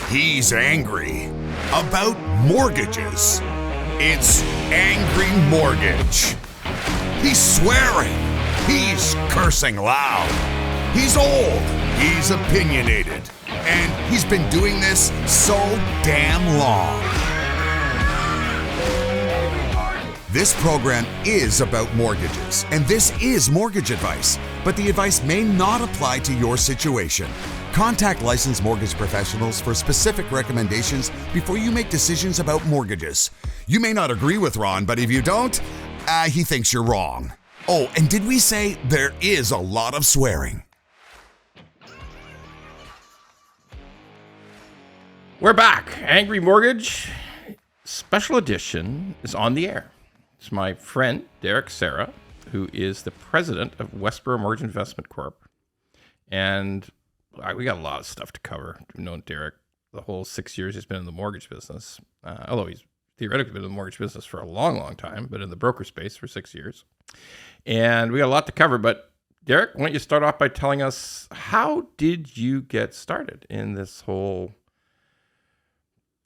He's angry about mortgages. It's Angry Mortgage. He's swearing. He's cursing loud. He's old. He's opinionated. And he's been doing this so damn long. This program is about mortgages, and this is mortgage advice, but the advice may not apply to your situation. Contact licensed mortgage professionals for specific recommendations before you make decisions about mortgages. You may not agree with Ron, but if you don't, he thinks you're wrong. Oh, and did we say there is a lot of swearing? We're back. Angry Mortgage Special Edition is on the air. It's my friend, Serra, who is the president of Westboro Mortgage Investment Corp. And we got a lot of stuff to cover. We've known Derek the whole 6 years he's been in the mortgage business, although he's theoretically been in the mortgage business for a long, long time, but in the broker space for 6 years. And we got a lot to cover. But Derek, why don't you start off by telling us, how did you get started in this whole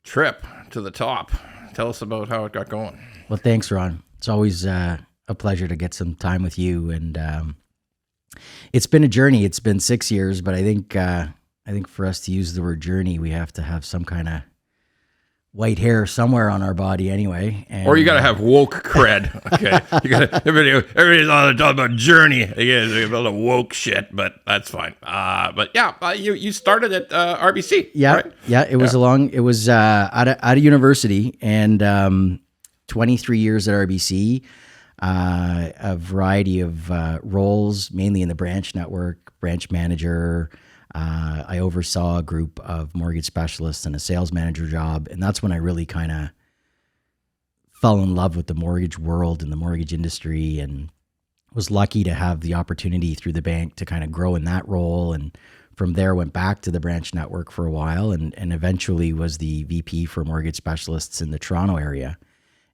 trip to the top? Tell us about how it got going. Well, thanks, Ron. It's always a pleasure to get some time with you. And it's been a journey. It's been 6 years, but I think for us to use the word journey, we have to have some kind of white hair somewhere on our body anyway. And, or you got to have woke cred. Okay. You got everybody's on talking about journey. Again, about the woke shit, but that's fine. But yeah, you started at RBC. Yeah. Right? Yeah. It was out of university, and 23 years at RBC, a variety of roles, mainly in the branch network, branch manager. I oversaw a group of mortgage specialists and a sales manager job. And that's when I really kind of fell in love with the mortgage world and the mortgage industry, and was lucky to have the opportunity through the bank to kind of grow in that role. And from there, went back to the branch network for a while, and eventually was the VP for mortgage specialists in the Toronto area.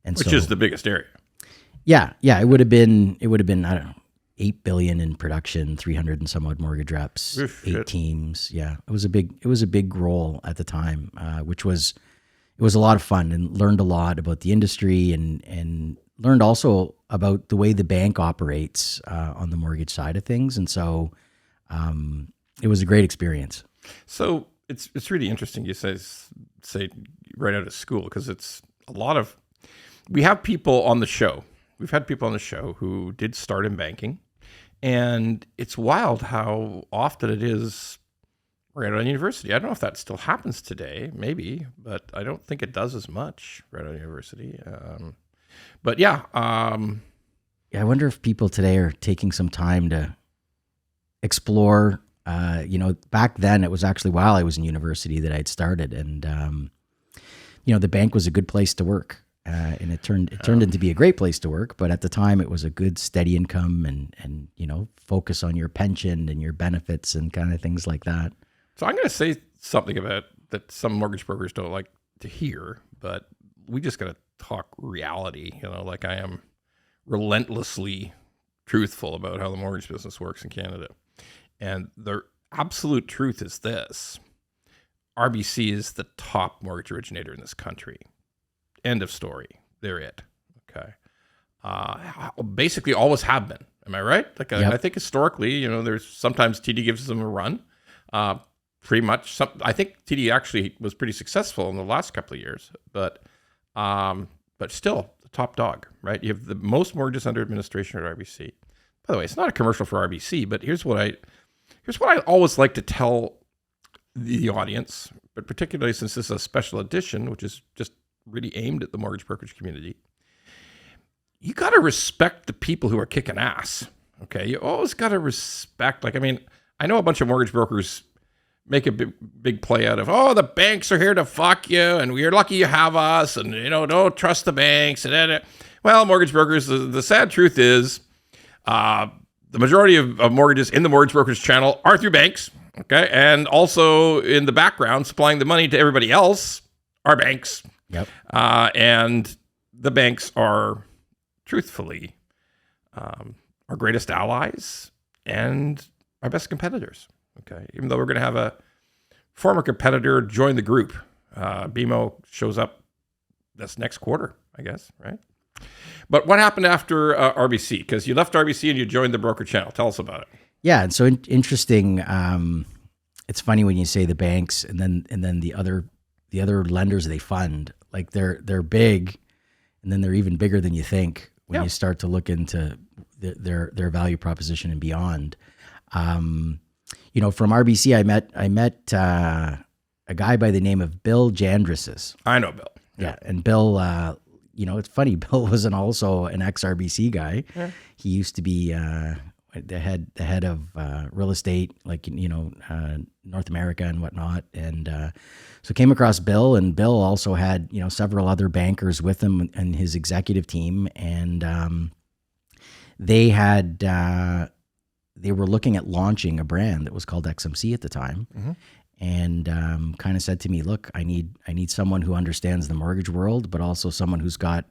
And which is the biggest area. Yeah. It would have been, I don't know, $8 billion in production, 300 and some odd mortgage reps, Oof, 8 shit. teams. Yeah, it was a big role at the time, it was a lot of fun, and learned a lot about the industry, and learned also about the way the bank operates on the mortgage side of things. And so it was a great experience. So it's really interesting you say right out of school, because it's a lot of, we have people on the show. We've had people on the show who did start in banking. And it's wild how often it is right out of university. I don't know if that still happens today, maybe, but I don't think it does as much right out of university. But yeah. I wonder if people today are taking some time to explore. Back then it was actually while I was in university that I'd started, and the bank was a good place to work. And it turned into be a great place to work, but at the time it was a good steady income, and focus on your pension and your benefits and kind of things like that. So I'm going to say something about that some mortgage brokers don't like to hear, but we just got to talk reality. Like I am relentlessly truthful about how the mortgage business works in Canada, and the absolute truth is this: RBC is the top mortgage originator in this country. End of story. They're it. Okay. Basically always have been. Am I right? Like Yep. I think historically, there's sometimes TD gives them a run. Pretty much. I think TD actually was pretty successful in the last couple of years, but still the top dog, right? You have the most mortgages under administration at RBC. By the way, it's not a commercial for RBC, but here's what I always like to tell the audience, but particularly since this is a special edition, which is just really aimed at the mortgage brokerage community. You got to respect the people who are kicking ass. Okay. You always got to respect, I know a bunch of mortgage brokers make a big play out of, the banks are here to fuck you, and we're lucky you have us, and don't trust the banks. And well, mortgage brokers, the sad truth is, the majority of mortgages in the mortgage brokerage channel are through banks. Okay. And also in the background, supplying the money to everybody else are banks. Yep. And the banks are, truthfully, our greatest allies and our best competitors. Okay. Even though we're going to have a former competitor joined the group. BMO shows up this next quarter, I guess, right? But what happened after RBC? Because you left RBC and you joined the broker channel. Tell us about it. Yeah, and so interesting. It's funny when you say the banks and then the other lenders they fund, like they're big, and then they're even bigger than you think when you start to look into their value proposition and beyond. From RBC, I met a guy by the name of Bill Jandrises. I know Bill. Yeah, and Bill, it's funny. Bill wasn't also an ex-RBC guy. Yeah. He used to be the head of real estate, North America and whatnot. And so came across Bill, and Bill also had several other bankers with him and his executive team, and they were looking at launching a brand that was called XMC at the time. Mm-hmm. And kind of said to me, look, I need someone who understands the mortgage world, but also someone who's got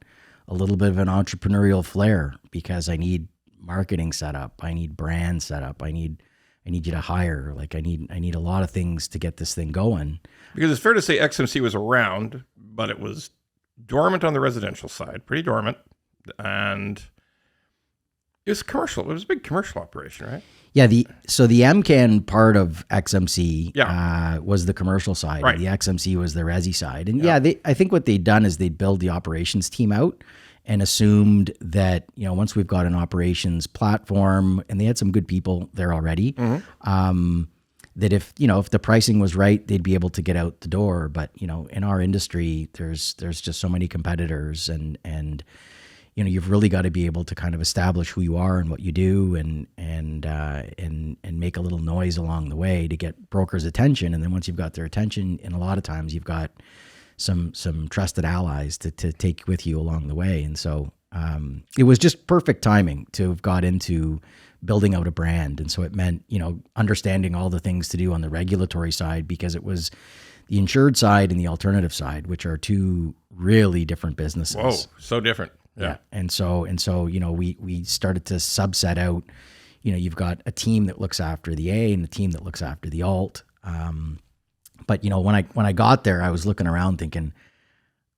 a little bit of an entrepreneurial flair, because I need marketing set up, I need brand set up, I need you to hire. Like I need a lot of things to get this thing going. Because it's fair to say XMC was around, but it was dormant on the residential side, pretty dormant, and it was commercial. It was a big commercial operation, right? Yeah, the MCAN part of XMC was the commercial side. Right. The XMC was the resi side. And I think what they'd done is they'd build the operations team out and assumed that, once we've got an operations platform, and they had some good people there already, that if the pricing was right, they'd be able to get out the door. But, in our industry, there's just so many competitors, and you've really got to be able to kind of establish who you are and what you do, and make a little noise along the way to get brokers' attention. And then once you've got their attention, and a lot of times you've got some trusted allies to take with you along the way. And so it was just perfect timing to have got into building out a brand. And so it meant, understanding all the things to do on the regulatory side, because it was the insured side and the alternative side, which are two really different businesses. Whoa, so different. Yeah. And so, we started to subset out, you've got a team that looks after the A and a team that looks after the alt. But when I got there, I was looking around thinking,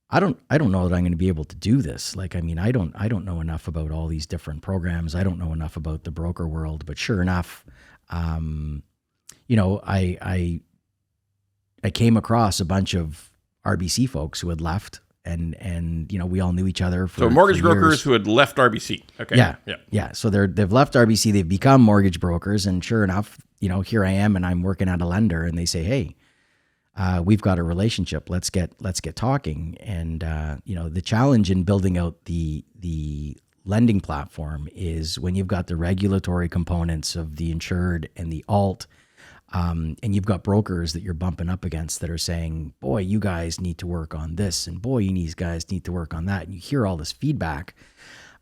I don't know that I'm going to be able to do this. I don't know enough about all these different programs. I don't know enough about the broker world, but sure enough, I came across a bunch of RBC folks who had left. And we all knew each other for mortgage for brokers who had left RBC. Okay. Yeah. So they've left RBC, they've become mortgage brokers, and sure enough, here I am, and I'm working at a lender, and they say, hey, we've got a relationship. Let's get talking. And the challenge in building out the lending platform is when you've got the regulatory components of the insured and the alt. And you've got brokers that you're bumping up against that are saying, boy, you guys need to work on this, and boy, you guys need to work on that. And you hear all this feedback.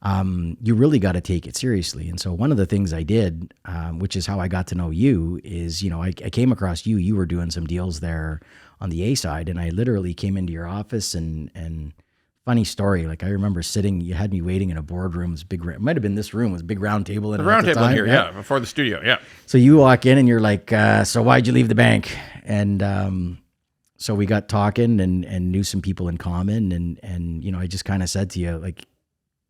You really got to take it seriously. And so one of the things I did, which is how I got to know you, is, I came across you. You were doing some deals there on the A side, and I literally came into your office and funny story. I remember you had me waiting in a boardroom. It might have been this room, it was a big round table. The round table here, yeah, before the studio, yeah. So you walk in and you're like, so why'd you leave the bank? And so we got talking and knew some people in common. And I just kind of said to you,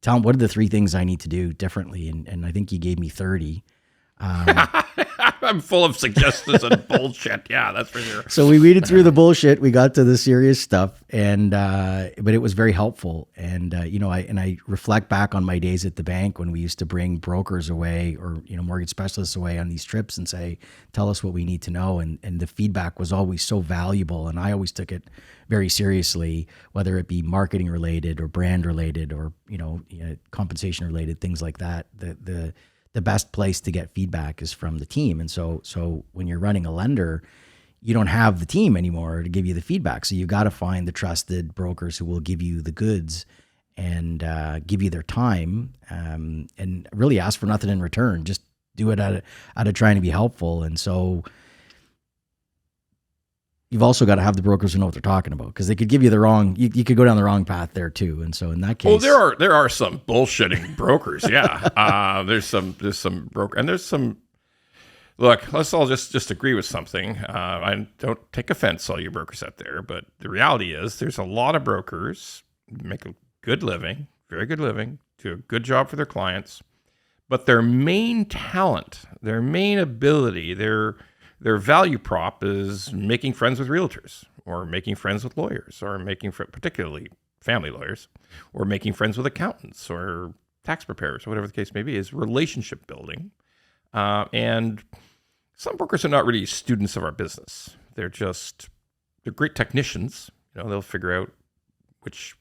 tell them, what are the 3 things I need to do differently? And I think you gave me 30. I'm full of suggestions and bullshit. Yeah, that's for sure. So we weeded through the bullshit. We got to the serious stuff, and but it was very helpful. And I reflect back on my days at the bank when we used to bring brokers away, or mortgage specialists away on these trips, and say, tell us what we need to know. And the feedback was always so valuable, and I always took it very seriously, whether it be marketing related or brand related or compensation related, things like that. The best place to get feedback is from the team. And so when you're running a lender, you don't have the team anymore to give you the feedback. So you've got to find the trusted brokers who will give you the goods and give you their time, and really ask for nothing in return. Just do it out of trying to be helpful. And so you've also got to have the brokers who know what they're talking about, because they could give you the wrong, you could go down the wrong path there too. And so in that case, there are some bullshitting brokers. Yeah. There's some broker, and there's some Look, let's all just agree with something. I don't take offense, all you brokers out there, but the reality is there's a lot of brokers make a good living, very good living, do a good job for their clients, but their main talent, their main ability, their value prop is making friends with realtors, or making friends with lawyers, or particularly family lawyers, or making friends with accountants or tax preparers, or whatever the case may be, is relationship building. And some brokers are not really students of our business. They're great technicians. They'll figure out which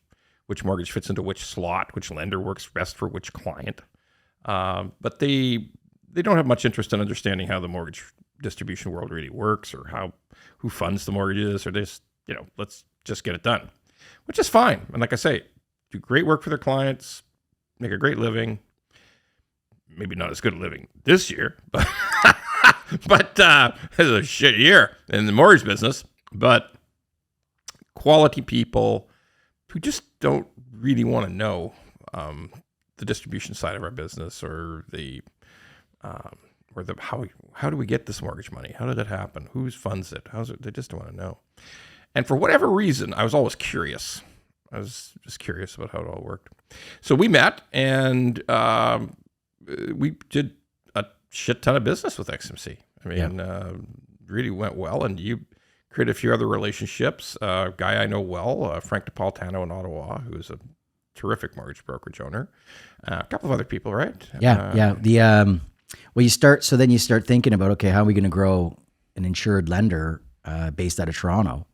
mortgage fits into which slot, which lender works best for which client. But they don't have much interest in understanding how the mortgage distribution world really works, or who funds the mortgages, or let's just get it done, which is fine. And like I say, do great work for their clients, make a great living. Maybe not as good a living this year, but it's a shit year in the mortgage business. But quality people who just don't really want to know the distribution side of our business, or how do we get this mortgage money? How did it happen? Who funds it? How's it? They just don't want to know. And for whatever reason, I was always curious. I was just curious about how it all worked. So we met, and we did a shit ton of business with XMC. I mean, really went well. And you created a few other relationships. A guy I know well, Frank DiPaultano in Ottawa, who's a terrific mortgage brokerage owner. A couple of other people, right? Yeah. Well, you start thinking about, okay, how are we going to grow an insured lender based out of Toronto?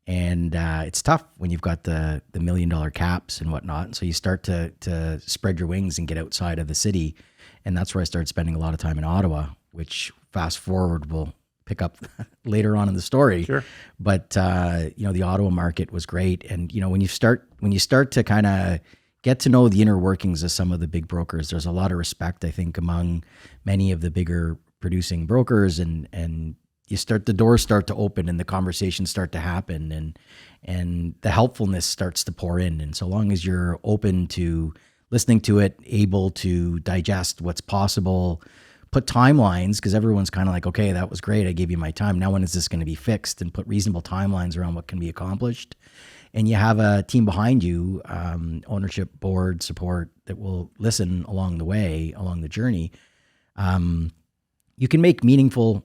And it's tough when you've got the $1 million caps and whatnot. And so you start to spread your wings and get outside of the city. And that's where I started spending a lot of time in Ottawa, which fast forward will pick up later on in the story. Sure. But the Ottawa market was great. And when you start to kind of get to know the inner workings of some of the big brokers, there's a lot of respect, I think, among many of the bigger producing brokers, and the doors start to open and the conversations start to happen, and the helpfulness starts to pour in. And so long as you're open to listening to it, able to digest what's possible, put timelines, because everyone's kind of like, okay, that was great, I gave you my time, now when is this going to be fixed? And put reasonable timelines around what can be accomplished. And you have a team behind you, ownership, board, support, that will listen along the way, along the journey. You can make meaningful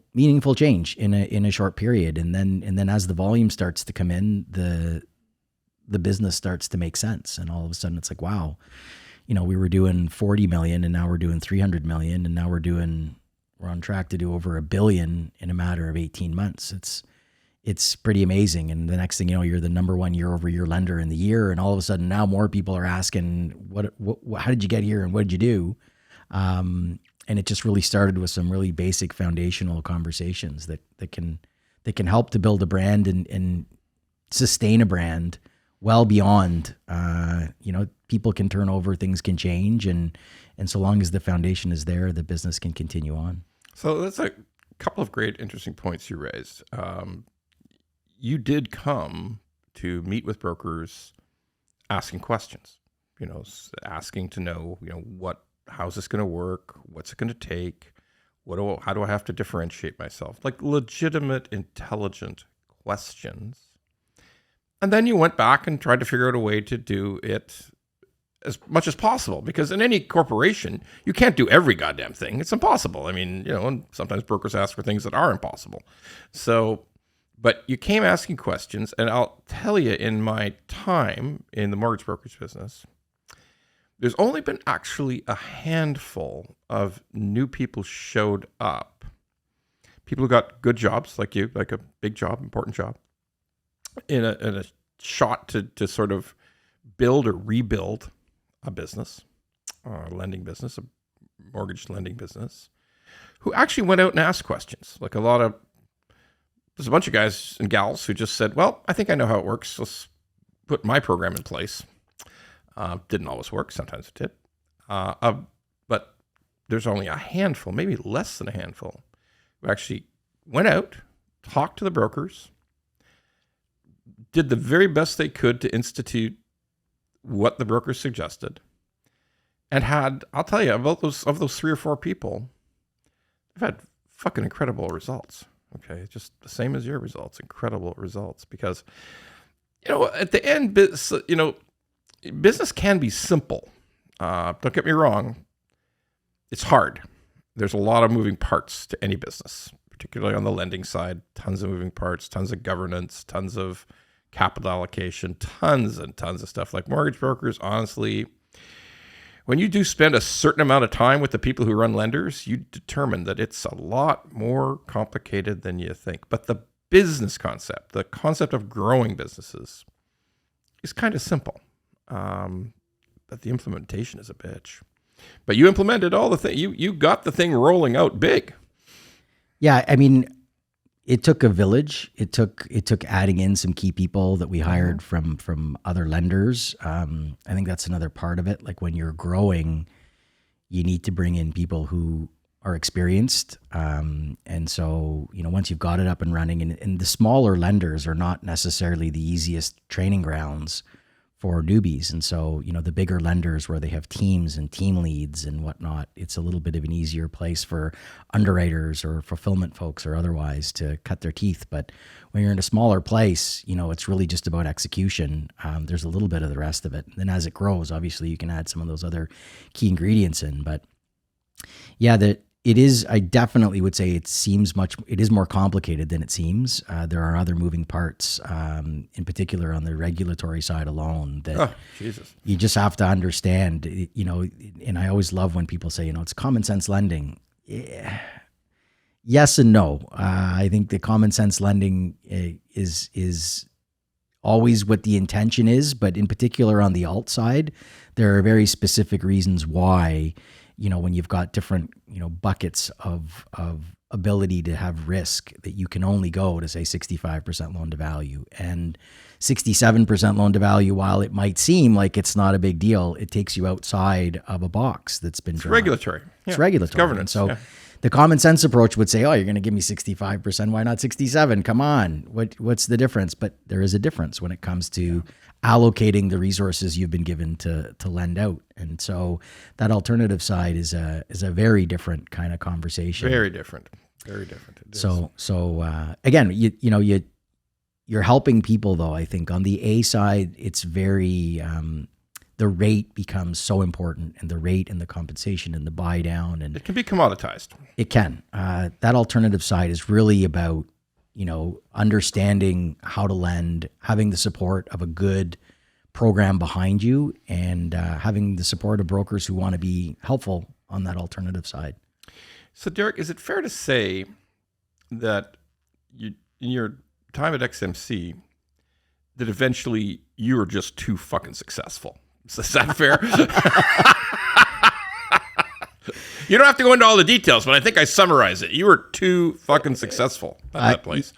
change in a short period, and then as the volume starts to come in, the business starts to make sense, and all of a sudden it's like, wow, we were doing 40 million, and now we're doing 300 million, and now we're on track to do over $1 billion in a matter of 18 months. It's pretty amazing. And the next thing you know, you're the number one year-over-year lender in the year, and all of a sudden now more people are asking, what how did you get here and what did you do? And it just really started with some really basic foundational conversations that can help to build a brand and sustain a brand well beyond, people can turn over, things can change. And so long as the foundation is there, the business can continue on. So that's a couple of great, interesting points you raised. You did come to meet with brokers asking questions, asking to know, how's this going to work? What's it going to take? How do I have to differentiate myself? Like legitimate, intelligent questions. And then you went back and tried to figure out a way to do it as much as possible, because in any corporation, you can't do every goddamn thing. It's impossible. I mean, and sometimes brokers ask for things that are impossible. So, but you came asking questions, and I'll tell you, in my time in the mortgage brokerage business, there's only been actually a handful of new people showed up. People who got good jobs like you, like a big job, important job, in a shot to sort of build or rebuild a business, a lending business, a mortgage lending business, who actually went out and asked questions. Like there's a bunch of guys and gals who just said, well, I think I know how it works. Let's put my program in place. Didn't always work. Sometimes it did. But there's only a handful, maybe less than a handful, who actually went out, talked to the brokers, did the very best they could to institute what the brokers suggested, and I'll tell you, of those 3 or 4 people, I've had fucking incredible results. Okay, just the same as your results, incredible results. Because, at the end, business can be simple. Don't get me wrong. It's hard. There's a lot of moving parts to any business, particularly on the lending side. Tons of moving parts, tons of governance, tons of capital allocation, tons and tons of stuff. Like mortgage brokers, honestly, when you do spend a certain amount of time with the people who run lenders, you determine that it's a lot more complicated than you think. But the business concept, the concept of growing businesses, is kind of simple. But the implementation is a bitch. But you implemented all the thing. You got the thing rolling out big. Yeah, I mean, it took a village. It took adding in some key people that we hired from other lenders. I think that's another part of it. Like when you're growing, you need to bring in people who are experienced. And so, once you've got it up and running, and the smaller lenders are not necessarily the easiest training grounds for newbies. And so, the bigger lenders where they have teams and team leads and whatnot, it's a little bit of an easier place for underwriters or fulfillment folks or otherwise to cut their teeth. But when you're in a smaller place, it's really just about execution. There's a little bit of the rest of it. And then as it grows, obviously you can add some of those other key ingredients in. But yeah, it is, I definitely would say it is more complicated than it seems. There are other moving parts, in particular on the regulatory side alone, that you just have to understand, and I always love when people say, it's common sense lending. Yeah. Yes and no. I think the common sense lending is always what the intention is, but in particular on the alt side, there are very specific reasons why, when you've got different, buckets of ability to have risk, that you can only go to say 65% loan to value and 67% loan to value. While it might seem like it's not a big deal, it takes you outside of a box that's been drawn. Regulatory. It's regulatory. It's governance. And so the common sense approach would say, oh, you're going to give me 65%. Why not 67? Come on. What's the difference? But there is a difference when it comes to allocating the resources you've been given to lend out. And so that alternative side is a very different kind of conversation. Very different. Very different. So again, you're helping people though. I think on the A side, it's very, the rate becomes so important, and the rate and the compensation and the buy down, and it can be commoditized. It can. That alternative side is really about, understanding how to lend, having the support of a good program behind you, and having the support of brokers who want to be helpful on that alternative side. So, Derek, is it fair to say that in your time at XMC, that eventually you were just too fucking successful? Is that fair? You don't have to go into all the details, but I think I summarize it. You were too fucking successful at that place.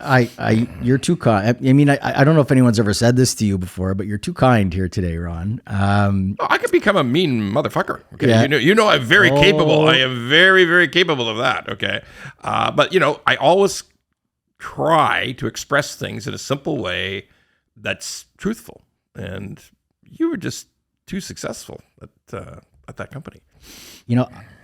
You're too kind. I mean, I don't know if anyone's ever said this to you before, but you're too kind here today, Ron. I could become a mean motherfucker. Okay, yeah. You know, I'm very capable. I am very, very capable of that. Okay, but I always try to express things in a simple way that's truthful, and you were just too successul at that company.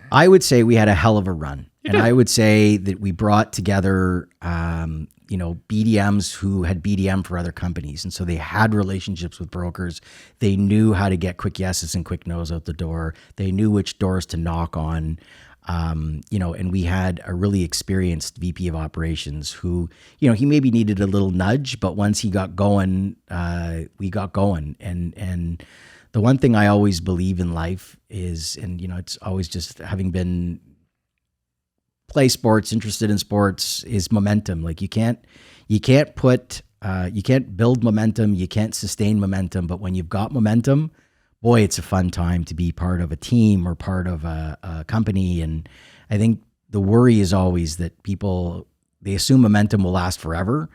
I would say we had a hell of a run. And I would say that we brought together, BDMs who had BDM for other companies. And so they had relationships with brokers. They knew how to get quick yeses and quick nos out the door. They knew which doors to knock on. And we had a really experienced VP of operations who, he maybe needed a little nudge, but once he got going, we got going. And the one thing I always believe in life is, and it's always just having been play sports, interested in sports, is momentum. Like you can't build momentum, you can't sustain momentum, but when you've got momentum, boy, it's a fun time to be part of a team or part of a company. And I think the worry is always that they assume momentum will last forever.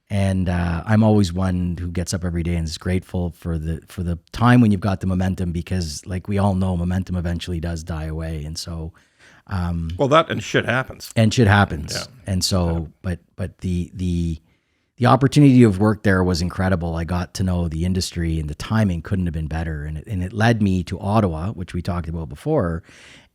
And I'm always one who gets up every day and is grateful for the time when you've got the momentum, because like we all know, momentum eventually does die away. And so, that and shit happens. Yeah. And so, but the opportunity to have worked there was incredible. I got to know the industry, and the timing couldn't have been better. And it led me to Ottawa, which we talked about before.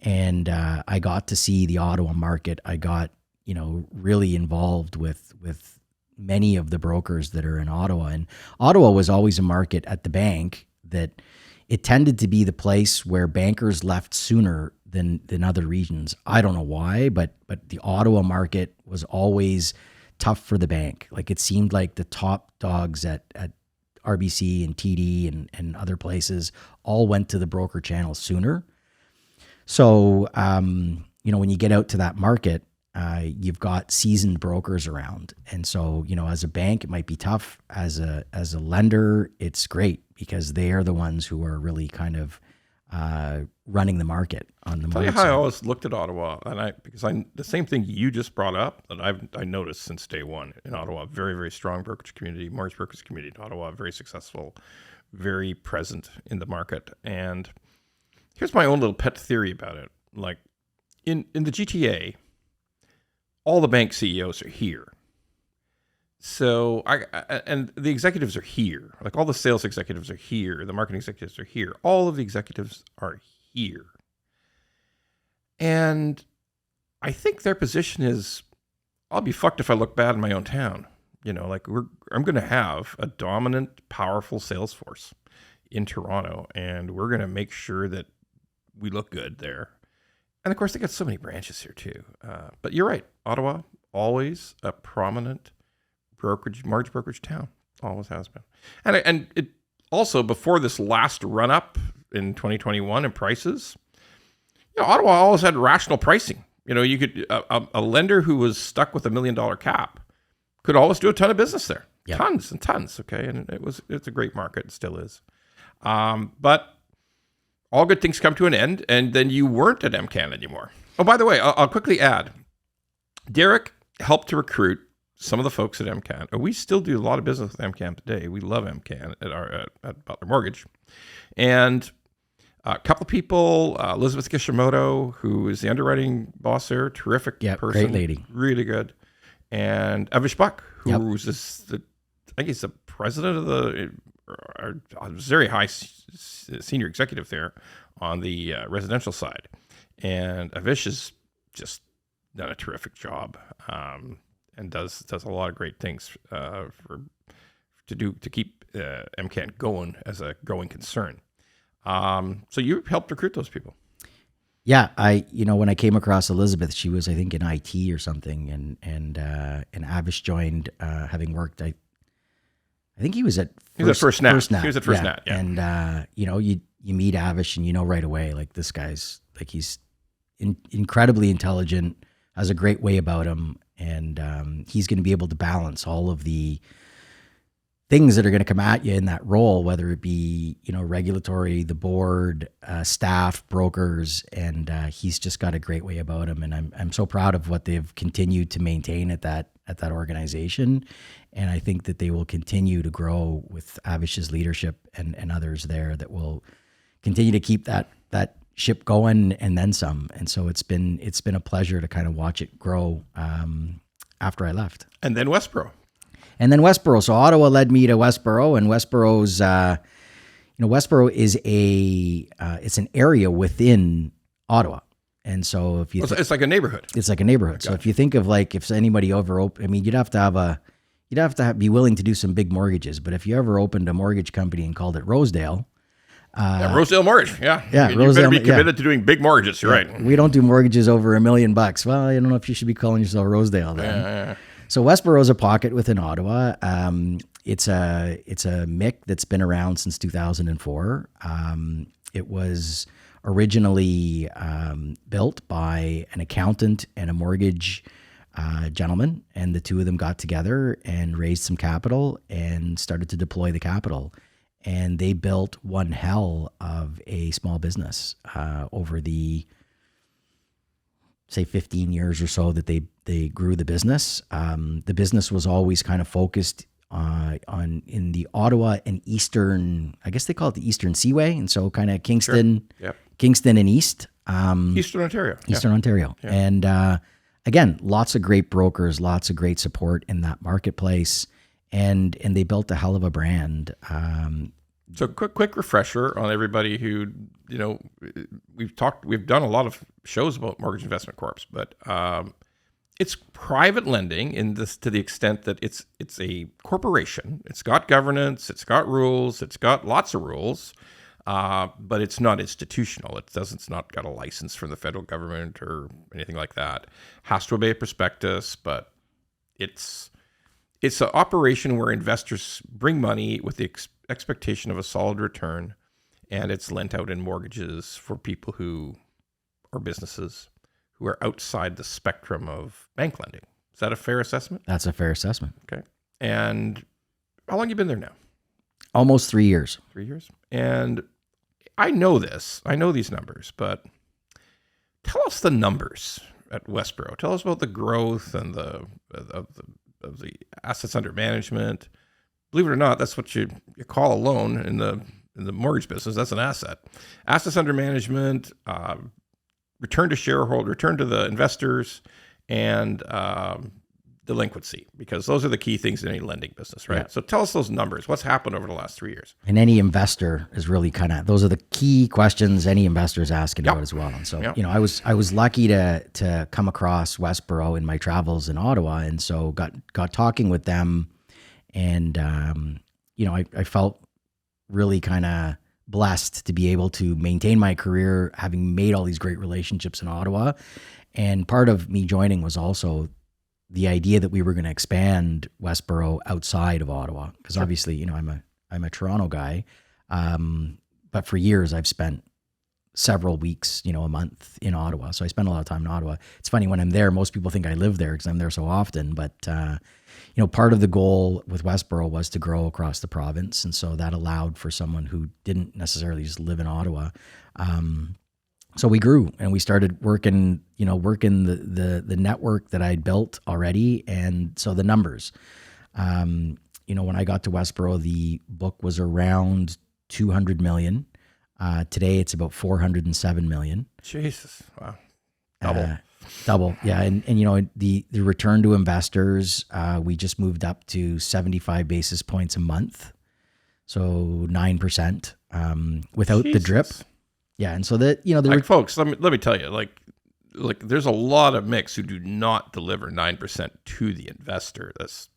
And I got to see the Ottawa market. I got really involved with many of the brokers that are in Ottawa. And Ottawa was always a market at the bank that it tended to be the place where bankers left sooner than other regions. I don't know why, but the Ottawa market was always tough for the bank. Like it seemed like the top dogs at RBC and TD and other places all went to the broker channel sooner. So, when you get out to that market, you've got seasoned brokers around. And so, as a bank, it might be tough. As a lender, it's great because they are the ones who are really kind of running the market on the market. Tell you how I always looked at Ottawa, and because the same thing you just brought up that I noticed since day one in Ottawa. Very, very strong brokerage community, mortgage brokerage community in Ottawa, very successful, very present in the market. And here's my own little pet theory about it. Like in the GTA, all the bank CEOs are here. So and the executives are here. Like all the sales executives are here. The marketing executives are here. All of the executives are here. And I think their position is, I'll be fucked if I look bad in my own town. I'm going to have a dominant, powerful sales force in Toronto, and we're going to make sure that we look good there. And of course, they got so many branches here too. But you're right. Ottawa, always a prominent mortgage brokerage town. Always has been. And it also, before this last run up in 2021 in prices, Ottawa always had rational pricing. You could, a lender who was stuck with $1 million cap could always do a ton of business there. Yep. Tons and tons. Okay. And it's a great market. It still is. But all good things come to an end, and then you weren't at MCAN anymore. Oh, by the way, I'll quickly add, Derek helped to recruit some of the folks at MCAN. We still do a lot of business with MCAN today. We love MCAN at Butler Mortgage. And a couple of people, Elizabeth Kishimoto, who is the underwriting boss there, terrific person. Great lady. Really good. And Avish Buck, who's I think he's the president of a very high senior executive there on the residential side. And Avish has just done a terrific job and does a lot of great things to keep MCAN going as a growing concern. So you helped recruit those people. Yeah, when I came across Elizabeth, she was, I think, in IT or something, and Avish joined, having worked. I think he was at First Nat. He was at First Nat. Yeah. And you meet Avish, and right away, like, this guy's like, he's incredibly intelligent, has a great way about him, and he's going to be able to balance all of the things that are going to come at you in that role, whether it be, regulatory, the board, staff, brokers, and he's just got a great way about him. And I'm so proud of what they've continued to maintain at that organization. And I think that they will continue to grow with Avish's leadership and others there that will continue to keep that ship going and then some. And so it's been a pleasure to kind of watch it grow after I left. And then Westboro. So Ottawa led me to Westboro, and Westboro's, Westboro is it's an area within Ottawa. And so if you, it's like a neighborhood. It's like a neighborhood. Gotcha. So if you think of, like, if anybody you'd have to be willing to do some big mortgages. But if you ever opened a mortgage company and called it Rosedale, Rosedale Mortgage, yeah. You Rosedale, better be committed to doing big mortgages. You're right. We don't do mortgages over $1 million. Well, I don't know if you should be calling yourself Rosedale then. Yeah. So Westboro is a pocket within Ottawa. It's a MIC that's been around since 2004. It was originally built by an accountant and a mortgage gentleman, and the two of them got together and raised some capital and started to deploy the capital. And they built one hell of a small business over the, say, 15 years or so that they grew the business. The business was always kind of focused in the Ottawa and Eastern, I guess they call it the Eastern Seaway, and so kind of Kingston, sure. Yep. Kingston and East. Eastern Ontario. Ontario. Yeah. And again, lots of great brokers, lots of great support in that marketplace, and they built a hell of a brand. So quick refresher on everybody who, we've done a lot of shows about mortgage investment corps, but it's private lending in this to the extent that it's a corporation. It's got governance, it's got rules, it's got lots of rules, but it's not institutional. It's not got a license from the federal government or anything like that. Has to obey a prospectus, but it's an operation where investors bring money with the expectation of a solid return, and it's lent out in mortgages for people or businesses who are outside the spectrum of bank lending. Is that a fair assessment? That's a fair assessment. Okay. And how long have you been there now? Almost 3 years. 3 years. And I know these numbers, but tell us the numbers at Westboro. Tell us about the growth and the assets under management. Believe it or not, that's what you call a loan in the mortgage business. That's an asset. Assets under management, return to shareholder, return to the investors, and delinquency, because those are the key things in any lending business, right? Yeah. So tell us those numbers. What's happened over the last 3 years? And any investor is really those are the key questions any investor is asking about as well. And so, I was lucky to come across Westboro in my travels in Ottawa, and so got talking with them, and I felt really kind of blessed to be able to maintain my career, having made all these great relationships in Ottawa. And part of me joining was also the idea that we were going to expand Westboro outside of Ottawa, because obviously, I'm a Toronto guy, but for years I've spent several weeks, a month in Ottawa. So I spend a lot of time in Ottawa. It's funny, when I'm there, most people think I live there because I'm there so often, but part of the goal with Westboro was to grow across the province. And so that allowed for someone who didn't necessarily just live in Ottawa. So we grew and we started working the network that I'd built already. And so the numbers, when I got to Westboro, the book was around 200 million. Today it's about 407 million. Jesus. Wow. Double. Yeah. And the return to investors, we just moved up to 75 basis points a month. So 9%, without the drip. Yeah. And so that, folks, let me tell you, like there's a lot of mix who do not deliver 9% to the investor. That's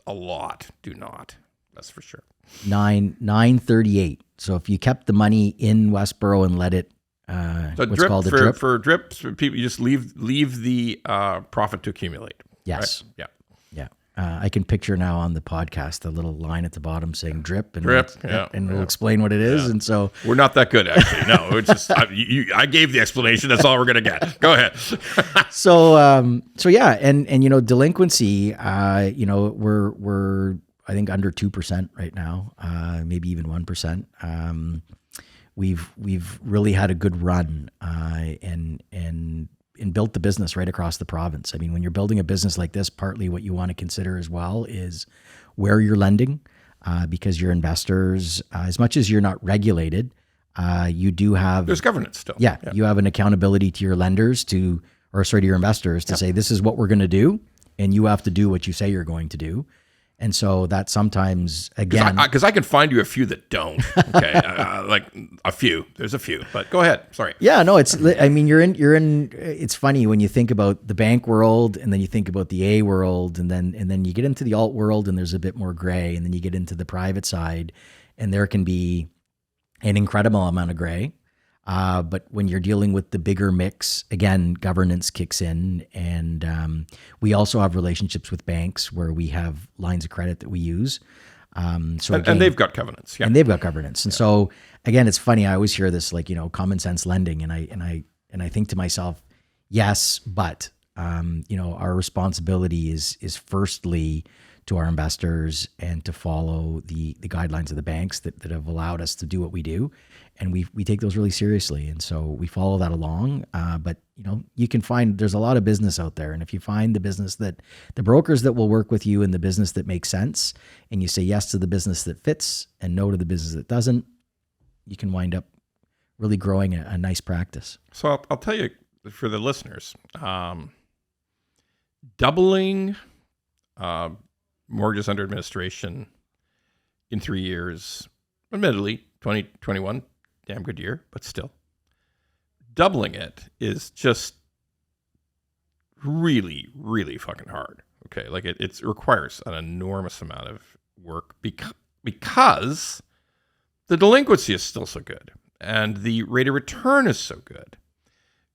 a lot. Do not. That's for sure. 938. So if you kept the money in Westboro and let it, so what's called a drip. For drips, for people, you just leave the profit to accumulate. Yes. Right? Yeah. I can picture now on the podcast the little line at the bottom saying drip, and we'll explain what it is. Yeah. And so we're not that good, actually. No, it's just I gave the explanation. That's all we're gonna get. Go ahead. So yeah, and delinquency, we're I think under 2% right now, maybe even 1%. We've really had a good run, and built the business right across the province. I mean, when you're building a business like this, partly what you want to consider as well is where you're lending, because your investors, as much as you're not regulated, you do have... There's governance still. Yeah, you have an accountability to your lenders to your investors to say, this is what we're going to do, and you have to do what you say you're going to do. And so that sometimes, again... Because I can find you a few that don't. Okay, like a few. There's a few, but go ahead. Sorry. Yeah, no, you're in. It's funny when you think about the bank world, and then you think about the A world, and then you get into the alt world, and there's a bit more gray, and then you get into the private side, and there can be an incredible amount of gray. But when you're dealing with the bigger mix, again, governance kicks in, and we also have relationships with banks where we have lines of credit that we use. And they've got covenants, yeah. And they've got governance, and so again, it's funny. I always hear this, common sense lending, and I think to myself, yes, but our responsibility is firstly to our investors and to follow the guidelines of the banks that have allowed us to do what we do. And we take those really seriously. And so we follow that along. But you can find, there's a lot of business out there. And if you find the brokers that will work with you in the business that makes sense, and you say yes to the business that fits and no to the business that doesn't, you can wind up really growing a nice practice. So I'll tell you, for the listeners, doubling mortgages under administration in 3 years, admittedly, 2021, damn good year, but still, doubling it is just really, really fucking hard. Okay, like it requires an enormous amount of work because the delinquency is still so good and the rate of return is so good,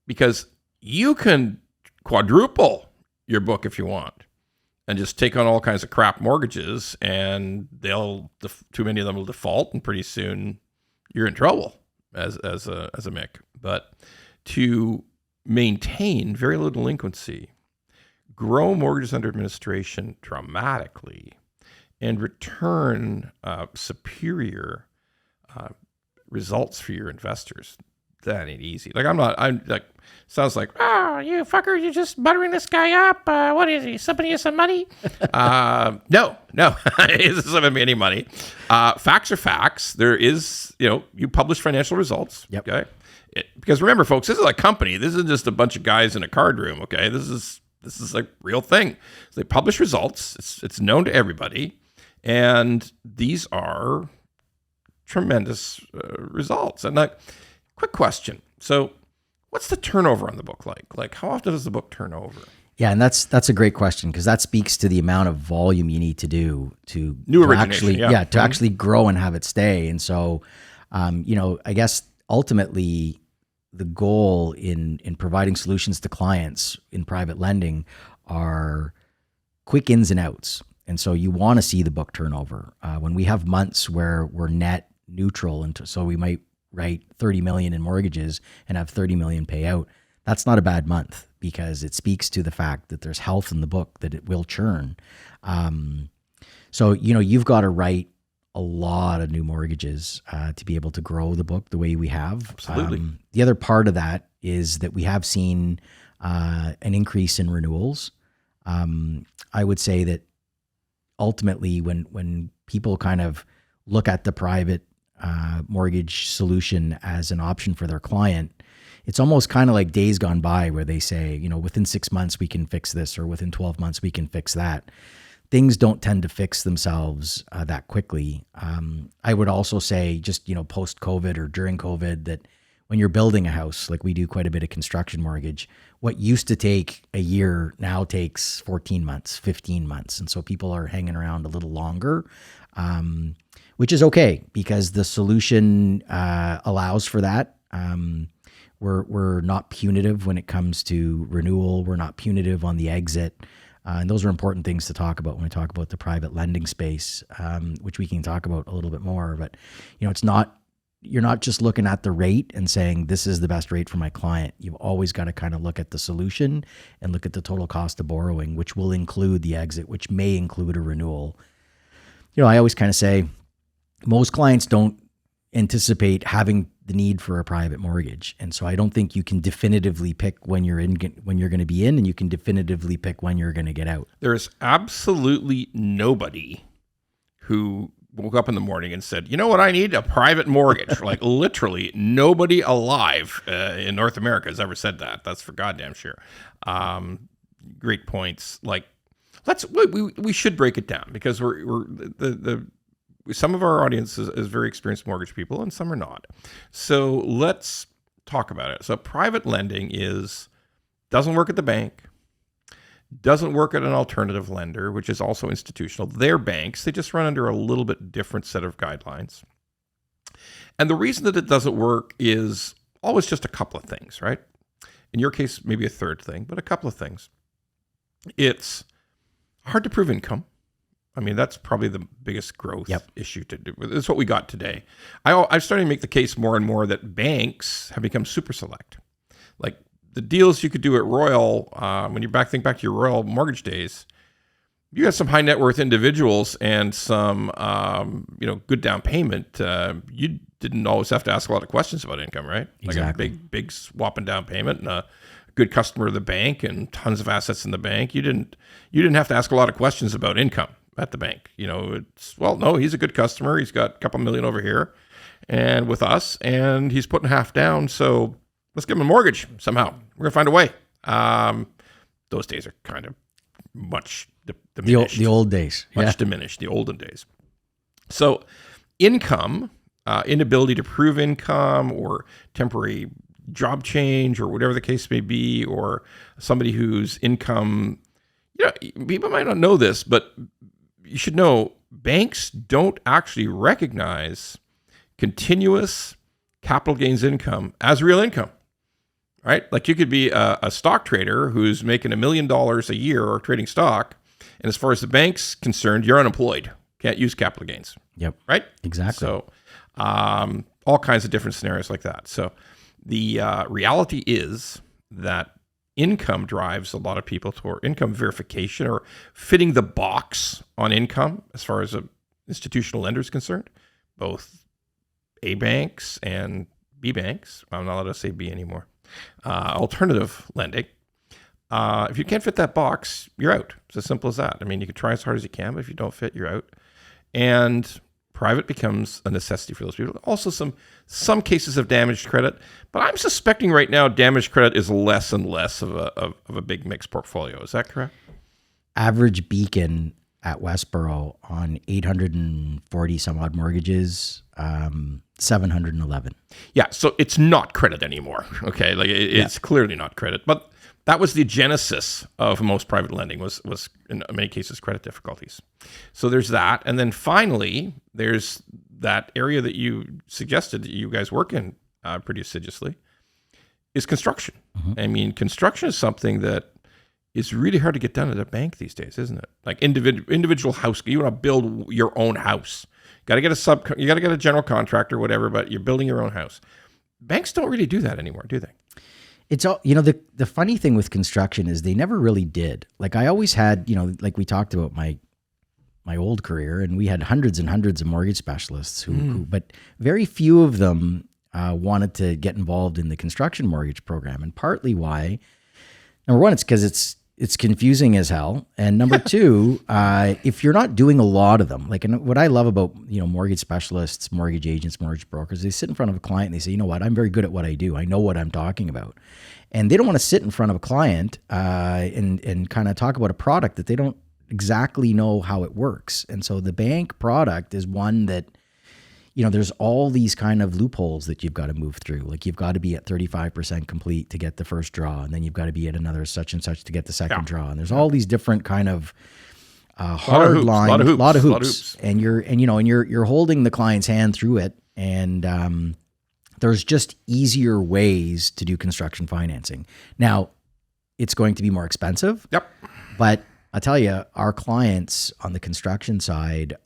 because you can quadruple your book if you want and just take on all kinds of crap mortgages, and too many of them will default, and pretty soon you're in trouble as a MIC. But to maintain very low delinquency, grow mortgages under administration dramatically, and return superior results for your investors, that ain't easy. Like, I'm like, sounds like, oh, you fucker, you're just buttering this guy up. What is he, somebody you some money? No, he isn't sending me any money. Facts are facts. There is, you publish financial results. Yep. Okay. Because remember, folks, this is a company. This isn't just a bunch of guys in a card room. Okay. This is a real thing. So they publish results. It's known to everybody. And these are tremendous results. And like, quick question. So what's the turnover on the book like? Like, how often does the book turn over? Yeah, and that's a great question, because that speaks to the amount of volume you need to do to actually grow and have it stay. And so, I guess ultimately the goal in providing solutions to clients in private lending are quick ins and outs. And so you want to see the book turnover. When we have months where we're net neutral, and so we might write 30 million in mortgages and have 30 million pay out, that's not a bad month, because it speaks to the fact that there's health in the book, that it will churn. So, you've got to write a lot of new mortgages to be able to grow the book the way we have. Absolutely. The other part of that is that we have seen an increase in renewals. I would say that ultimately when people kind of look at the private mortgage solution as an option for their client, it's almost kind of like days gone by where they say, within 6 months we can fix this, or within 12 months we can fix that. Things don't tend to fix themselves that quickly. I would also say, just, post-COVID or during COVID, that when you're building a house, like we do quite a bit of construction mortgage, what used to take a year now takes 14 months, 15 months. And so people are hanging around a little longer, which is okay, because the solution allows for that. We're not punitive when it comes to renewal. We're not punitive on the exit. And those are important things to talk about when we talk about the private lending space, which we can talk about a little bit more. But, you're not just looking at the rate and saying, this is the best rate for my client. You've always got to kind of look at the solution and look at the total cost of borrowing, which will include the exit, which may include a renewal. I always kind of say most clients don't anticipate having the need for a private mortgage. And so I don't think you can definitively pick when you're going to be in, and you can definitively pick when you're going to get out. There's absolutely nobody who woke up in the morning and said, you know what, I need a private mortgage. Like, literally nobody alive in North America has ever said that. That's for goddamn sure. Great points. Like, we should break it down, because we're some of our audience is very experienced mortgage people, and some are not. So let's talk about it. So private lending doesn't work at the bank, doesn't work at an alternative lender, which is also institutional. They're banks. They just run under a little bit different set of guidelines. And the reason that it doesn't work is always just a couple of things, right? In your case, maybe a third thing, but a couple of things. It's hard to prove income. I mean, that's probably the biggest growth issue to do. It's what we got today. I'm starting to make the case more and more that banks have become super select. Like, the deals you could do at Royal, when you think back to your Royal mortgage days, you got some high net worth individuals and some, good down payment. You didn't always have to ask a lot of questions about income, right? Exactly. Like a big swap and down payment, and a good customer of the bank, and tons of assets in the bank. You didn't have to ask a lot of questions about income at the bank. No, he's a good customer. He's got a couple million over here and with us, and he's putting half down. So let's give him a mortgage somehow. We're going to find a way. Those days are kind of much diminished. The old days. Much diminished, the olden days. So income, inability to prove income, or temporary job change or whatever the case may be, or somebody whose income, people might not know this, but you should know banks don't actually recognize continuous capital gains income as real income, right? Like you could be a stock trader who's making $1 million a year or trading stock, and as far as the bank's concerned, you're unemployed, can't use capital gains. Yep. Right? Exactly. So all kinds of different scenarios like that. So the reality is that income drives a lot of people toward income verification or fitting the box on income as far as an institutional lender is concerned, both A banks and B banks. I'm not allowed to say B anymore. Alternative lending. If you can't fit that box, you're out. It's as simple as that. I mean, you can try as hard as you can, but if you don't fit, you're out. And private becomes a necessity for those people. Also, some cases of damaged credit, but I'm suspecting right now damaged credit is less and less of a big mixed portfolio. Is that correct? Average beacon at Westboro on 840 some odd mortgages, 711. Yeah, so it's not credit anymore. Okay, like it's clearly not credit, but that was the genesis of most private lending was in many cases credit difficulties. So there's that, and then finally there's that area that you suggested that you guys work in pretty assiduously is construction. I mean, construction is something that is really hard to get done at a bank these days, isn't it? Like individual house, you want to build your own house. You got to get a general contractor, whatever, but you're building your own house. Banks don't really do that anymore, do they? It's all, the funny thing with construction is they never really did. Like I always had, like we talked about my old career, and we had hundreds and hundreds of mortgage specialists who but very few of them wanted to get involved in the construction mortgage program. And partly why, number one, it's because it's confusing as hell. And number two, if you're not doing a lot of them, like, and what I love about, mortgage specialists, mortgage agents, mortgage brokers, they sit in front of a client and they say, you know what, I'm very good at what I do. I know what I'm talking about. And they don't want to sit in front of a client and kind of talk about a product that they don't exactly know how it works. And so the bank product is one that, there's all these kind of loopholes that you've got to move through. Like you've got to be at 35% complete to get the first draw. And then you've got to be at another such and such to get the second draw. And there's all these different kind of hard lines, a lot of hoops. And you're holding the client's hand through it. And there's just easier ways to do construction financing. Now, it's going to be more expensive. Yep. But I'll tell you, our clients on the construction side,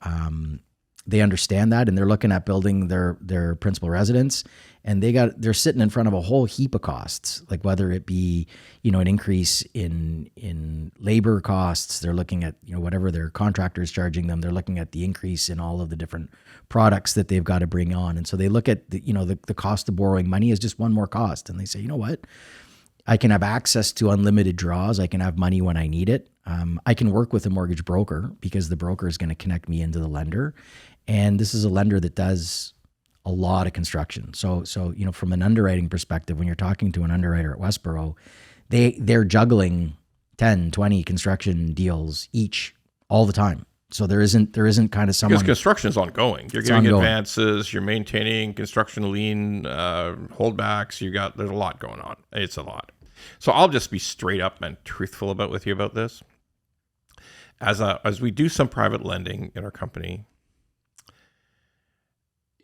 they understand that, and they're looking at building their principal residence, and they're sitting in front of a whole heap of costs, like whether it be, an increase in labor costs. They're looking at, whatever their contractor is charging them. They're looking at the increase in all of the different products that they've got to bring on. And so they look at the cost of borrowing money as just one more cost. And they say, you know what? I can have access to unlimited draws. I can have money when I need it. I can work with a mortgage broker because the broker is going to connect me into the lender. And this is a lender that does a lot of construction. So from an underwriting perspective, when you're talking to an underwriter at Westboro, they're juggling 10, 20 construction deals each all the time. So there isn't kind of someone... Because construction is ongoing. You're giving advances, you're maintaining construction lien, holdbacks, there's a lot going on. It's a lot. So I'll just be straight up and truthful with you about this. As we do some private lending in our company,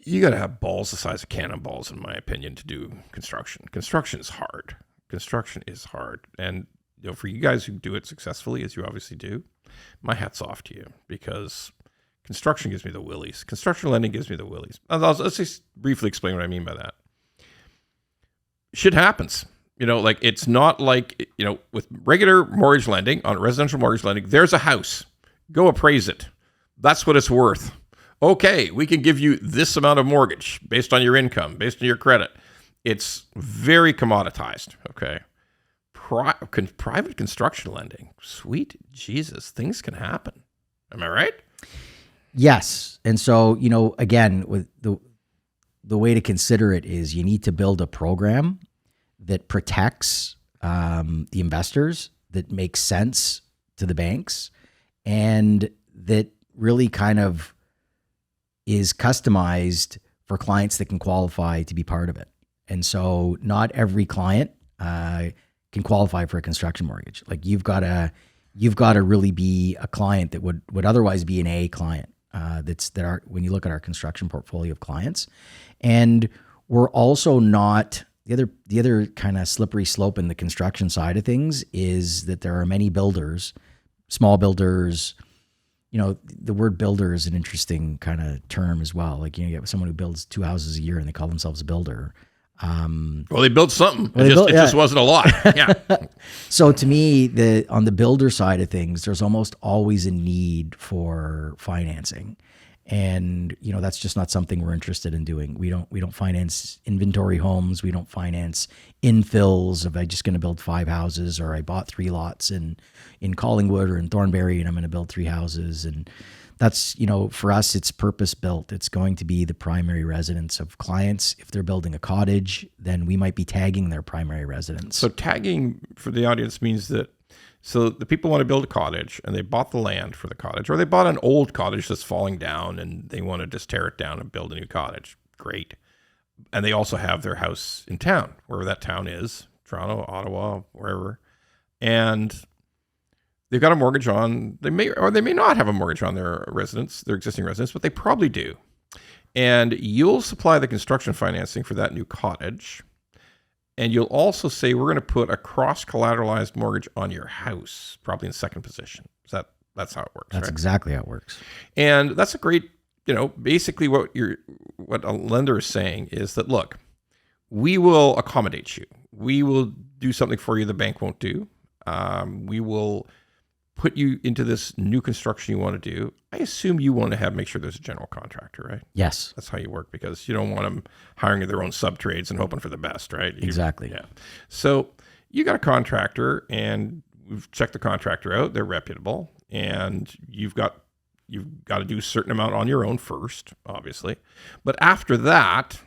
you got to have balls the size of cannonballs, in my opinion, to do construction. Construction is hard. And for you guys who do it successfully, as you obviously do, my hat's off to you, because construction gives me the willies. Construction lending gives me the willies. Let's just briefly explain what I mean by that. Shit happens. It's not like, with regular mortgage lending, on residential mortgage lending, there's a house. Go appraise it. That's what it's worth. Okay, we can give you this amount of mortgage based on your income, based on your credit. It's very commoditized, okay? Private construction lending, sweet Jesus, things can happen. Am I right? Yes. And so, again, with the way to consider it is you need to build a program that protects the investors, that makes sense to the banks, and that really kind of is customized for clients that can qualify to be part of it. And so not every client can qualify for a construction mortgage. Like you've got to really be a client that would otherwise be an A client. When you look at our construction portfolio of clients, and we're also not the other kind of slippery slope in the construction side of things is that there are many builders, small builders. The word builder is an interesting kind of term as well. Like, you get someone who builds 2 houses a year and they call themselves a builder. Well, they built something. Well, it just wasn't a lot. Yeah. So to me, on the builder side of things, there's almost always a need for financing. And, that's just not something we're interested in doing. We don't finance inventory homes. We don't finance infills of I'm just going to build 5 houses, or I bought 3 lots in Collingwood or in Thornbury and I'm going to build 3 houses. And that's, for us, it's purpose built. It's going to be the primary residence of clients. If they're building a cottage, then we might be tagging their primary residence. So tagging for the audience means that, so the people want to build a cottage and they bought the land for the cottage, or they bought an old cottage that's falling down and they want to just tear it down and build a new cottage. Great. And they also have their house in town, wherever that town is, Toronto, Ottawa, wherever. And they've got a mortgage on, they may not have a mortgage on their residence, their existing residence, but they probably do. And you'll supply the construction financing for that new cottage. And you'll also say, we're going to put a cross-collateralized mortgage on your house, probably in second position. That's how it works. That's right? exactly how it works. And that's a great, basically what a lender is saying is that, look, we will accommodate you. We will do something for you the bank won't do. We will put you into this new construction you want to do. I assume you want to make sure there's a general contractor, right? Yes. That's how you work, because you don't want them hiring their own sub-trades and hoping for the best, right? Exactly. Yeah. So you got a contractor, and we've checked the contractor out. They're reputable, and you've got to do a certain amount on your own first, obviously. But after that,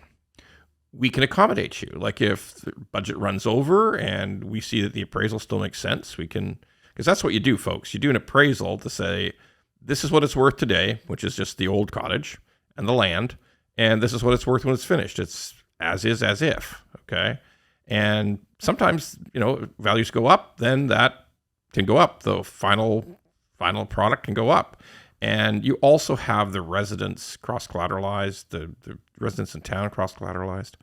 we can accommodate you. Like if the budget runs over and we see that the appraisal still makes sense, we can, because that's what you do, folks. You do an appraisal to say, this is what it's worth today, which is just the old cottage and the land. And this is what it's worth when it's finished. It's as is, as if, okay? And sometimes, values go up, then that can go up. The final product can go up. And you also have the residents cross-collateralized, the residents in town cross-collateralized.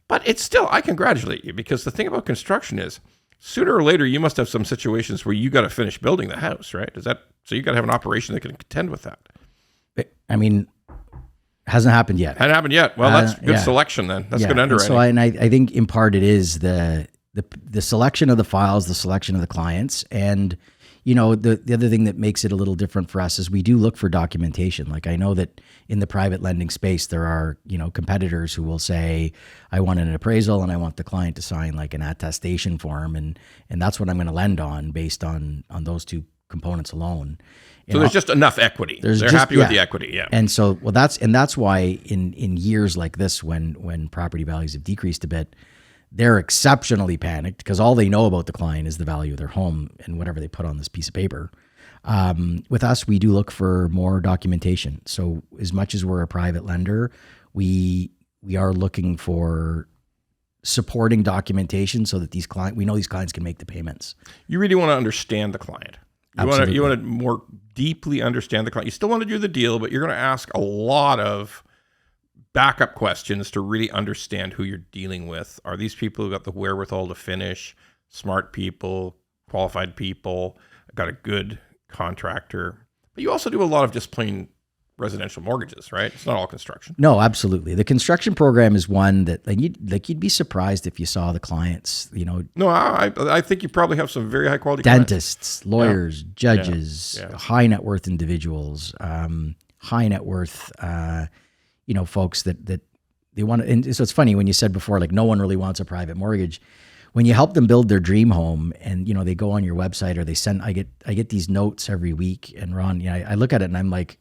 But it's still, I congratulate you, because the thing about construction is, sooner or later, you must have some situations where you got to finish building the house, right? So you got to have an operation that can contend with that. I mean, hasn't happened yet. Hasn't happened yet. Well, that's good selection then. That's good underwriting. So I think in part it is the selection of the files, the selection of the clients, and the other thing that makes it a little different for us is we do look for documentation. Like I know that in the private lending space, there are, competitors who will say, I want an appraisal and I want the client to sign like an attestation form. And that's what I'm going to lend on based on those two components alone. So there's just enough equity. They're happy with the equity. Yeah. And so, that's why in years like this, when property values have decreased a bit, they're exceptionally panicked because all they know about the client is the value of their home and whatever they put on this piece of paper. With us, we do look for more documentation. So as much as we're a private lender, we are looking for supporting documentation so that we know these clients can make the payments. You really want to understand the client. You want to more deeply understand the client. You still want to do the deal, but you're going to ask a lot of backup questions to really understand who you're dealing with. Are these people who got the wherewithal to finish? Smart people, qualified people, got a good contractor. But you also do a lot of just plain residential mortgages, right? It's not all construction. No, absolutely. The construction program is one that you'd be surprised if you saw the clients, No, I think you probably have some very high quality dentists, clients. Lawyers, judges, high net worth individuals, high net worth folks that they want to. And so it's funny when you said before, like no one really wants a private mortgage. When you help them build their dream home and, they go on your website or they send, I get these notes every week, and Ron, I look at it and I'm like,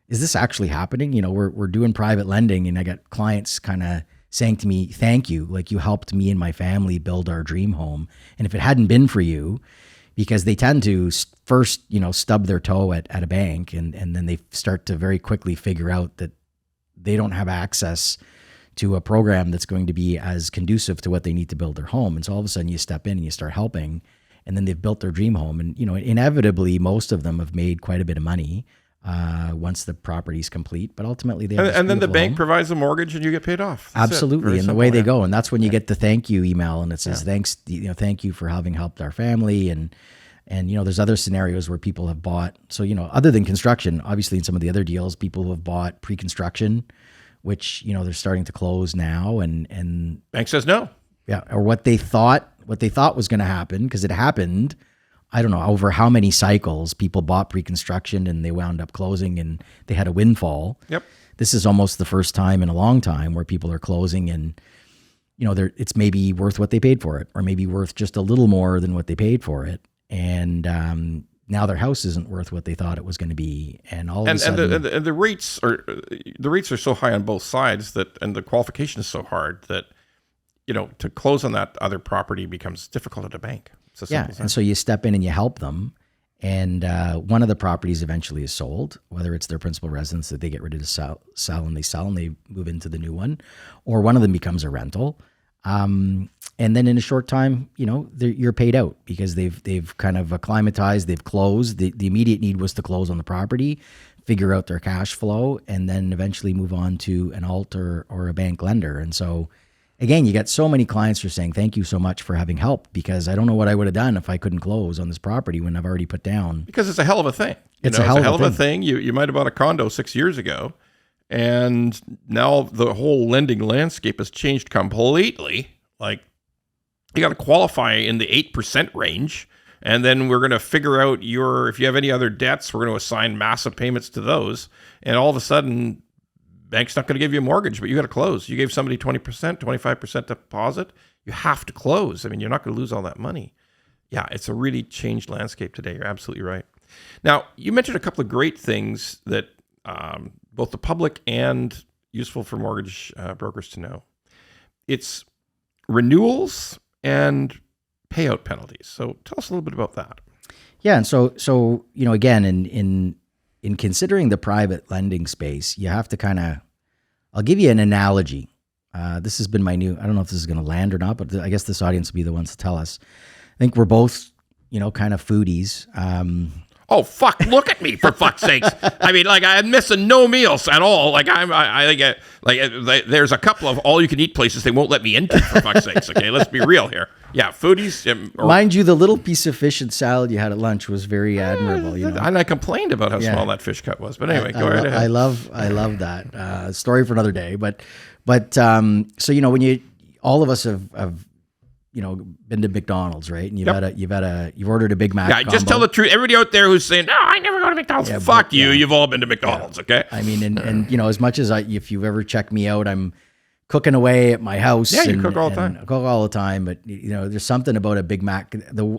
is this actually happening? We're doing private lending, and I got clients kind of saying to me, thank you. Like you helped me and my family build our dream home. And if it hadn't been for you, because they tend to first, stub their toe at a bank and then they start to very quickly figure out that they don't have access to a program that's going to be as conducive to what they need to build their home. And so all of a sudden you step in and you start helping, and then they've built their dream home. And, inevitably most of them have made quite a bit of money once the property's complete, but ultimately they have and then the bank home. Provides a mortgage and you get paid off. That's Absolutely. And the way they go. And that's when you get the thank you email, and it says, thanks, thank you for having helped our family. And there's other scenarios where people have bought. So, other than construction, obviously in some of the other deals, people who have bought pre-construction, which, they're starting to close now, and bank says no. Yeah. Or what they thought was going to happen, because it happened, I don't know, over how many cycles people bought pre-construction and they wound up closing and they had a windfall. Yep. This is almost the first time in a long time where people are closing and, it's maybe worth what they paid for it, or maybe worth just a little more than what they paid for it. And, now their house isn't worth what they thought it was going to be, and all of a sudden, and the rates are so high on both sides and the qualification is so hard that to close on that other property becomes difficult at a bank. It's as simple as that. And so you step in and you help them, and one of the properties eventually is sold, whether it's their principal residence that they get ready to sell and they move into the new one, or one of them becomes a rental. And then in a short time, you're paid out because they've kind of acclimatized, they've closed. The immediate need was to close on the property, figure out their cash flow, and then eventually move on to an alt or a bank lender. And so, again, you got so many clients who are saying, thank you so much for having help, because I don't know what I would have done if I couldn't close on this property when I've already put down. Because it's a hell of a thing. It's a hell of a thing. You might have bought a condo 6 years ago, and now the whole lending landscape has changed completely. Like, you got to qualify in the 8% range, and then we're going to figure out if you have any other debts, we're going to assign massive payments to those. And all of a sudden, bank's not going to give you a mortgage, but you got to close. You gave somebody 20%, 25% deposit. You have to close. I mean, you're not going to lose all that money. Yeah, it's a really changed landscape today. You're absolutely right. Now, you mentioned a couple of great things that both the public and useful for mortgage brokers to know. It's renewals and payout penalties. So tell us a little bit about that. Yeah, and so again, in considering the private lending space, you have to I'll give you an analogy. This has been my new, I don't know if this is going to land or not, but I guess this audience will be the ones to tell us. I think we're both, kind of foodies. Oh, fuck, look at me, for fuck's sakes. I mean, like, I'm missing no meals at all. Like, I think there's a couple of all-you-can-eat places they won't let me into, for fuck's sakes, okay? Let's be real here. Yeah, foodies. Mind you, the little piece of fish and salad you had at lunch was very admirable. And I complained about how small that fish cut was. But anyway, go right ahead. I love that. Story for another day. But so, when all of us have been to McDonald's, right? And you've ordered a Big Mac. Yeah, just tell the truth. Everybody out there who's saying, "No, I never go to McDonald's." Yeah, fuck you. You've all been to McDonald's, okay? I mean, and as much as if you've ever checked me out, I'm cooking away at my house. Yeah, you cook all the time. I cook all the time, but there's something about a Big Mac.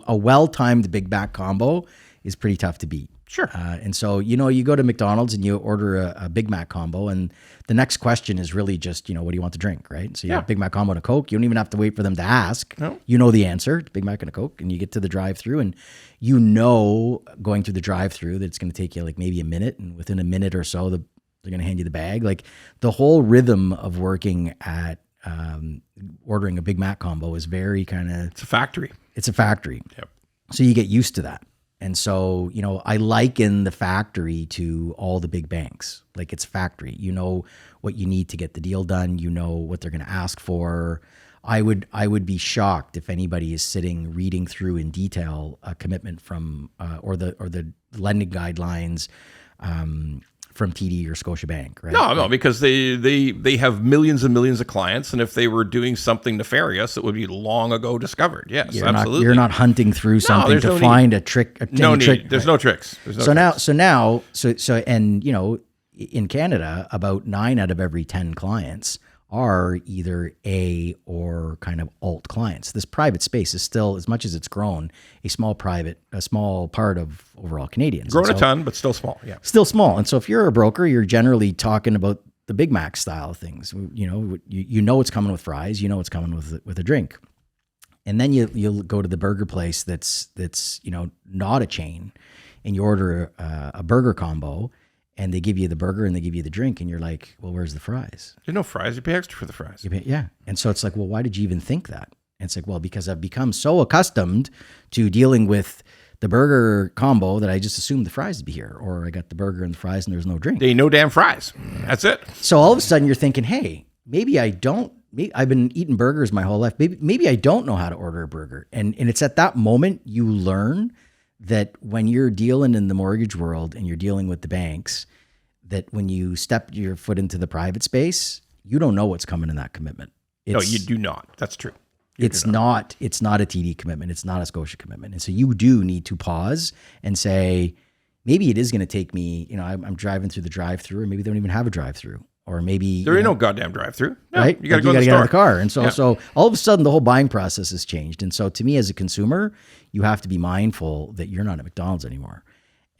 A well-timed Big Mac combo is pretty tough to beat. Sure. And so, you go to McDonald's and you order a Big Mac combo, and the next question is really just, what do you want to drink, right? So you have Big Mac combo and a Coke. You don't even have to wait for them to ask. No. You know the answer, Big Mac and a Coke, and you get to the drive-thru, and going through the drive-thru that it's going to take you like maybe a minute, and within a minute or so, they're going to hand you the bag. Like, the whole rhythm of working at ordering a Big Mac combo is very It's a factory. It's a factory. Yep. So you get used to that. And so, I liken the factory to all the big banks. Like, it's a factory. You know what you need to get the deal done. You know what they're going to ask for. I would be shocked if anybody is sitting reading through in detail a commitment from or the lending guidelines from TD or Scotiabank, right? No, because they have millions and millions of clients, and if they were doing something nefarious, it would be long ago discovered. Yes, absolutely. You're not hunting through something to find a trick. No need. There's no tricks. So in Canada, about 9 out of every 10 clients are either A or kind of alt clients. This private space is still, as much as it's grown, a small part of overall Canadians. Grown a ton, but still small. Yeah, still small. And so if you're a broker, you're generally talking about the Big Mac style of things. You know it's coming with fries. You know it's coming with a drink. And then you'll go to the burger place that's not a chain, and you order a burger combo. and they give you the burger and they give you the drink, and you're like, well, where's the fries? There's no fries. You pay extra for the fries. Yeah. And so it's like, well, why did you even think that? And it's like, well, because I've become so accustomed to dealing with the burger combo that I just assumed the fries would be here, or I got the burger and the fries and there's no drink. They ain't no damn fries. That's it. So all of a sudden you're thinking, hey, maybe I don't, I've been eating burgers my whole life. Maybe I don't know how to order a burger. And it's at that moment you learn that when you're dealing in the mortgage world and you're dealing with the banks, that when you step your foot into the private space, you don't know what's coming in that commitment. No, you do not. That's true. It's not a TD commitment. It's not a Scotia commitment. And so you do need to pause and say, maybe it is going to take me, I'm driving through the drive-through, or maybe they don't even have a drive-through. Or maybe there ain't no goddamn drive-through, no, right? You got to go to the get store. out of the car, and so all of a sudden the whole buying process has changed. And so to me, as a consumer, you have to be mindful that you're not at McDonald's anymore.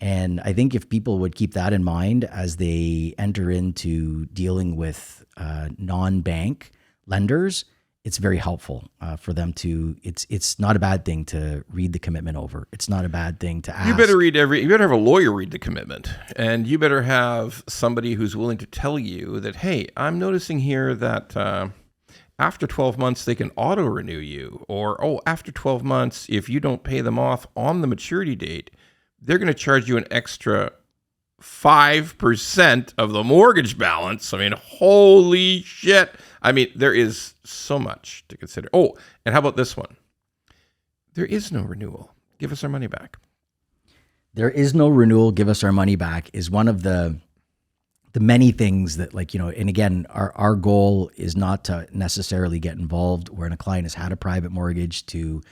And I think if people would keep that in mind as they enter into dealing with non-bank lenders, it's very helpful for them to. It's not a bad thing to read the commitment over. It's not a bad thing to ask. You better have a lawyer read the commitment, and you better have somebody who's willing to tell you that, hey, I'm noticing here that after 12 months they can auto renew you, or after 12 months if you don't pay them off on the maturity date, they're going to charge you an extra 5% of the mortgage balance. I mean, holy shit. I mean, there is so much to consider. Oh, and how about this one? There is no renewal. Give us our money back. There is no renewal. Give us our money back is one of the many things that, and again, our goal is not to necessarily get involved when a client has had a private mortgage to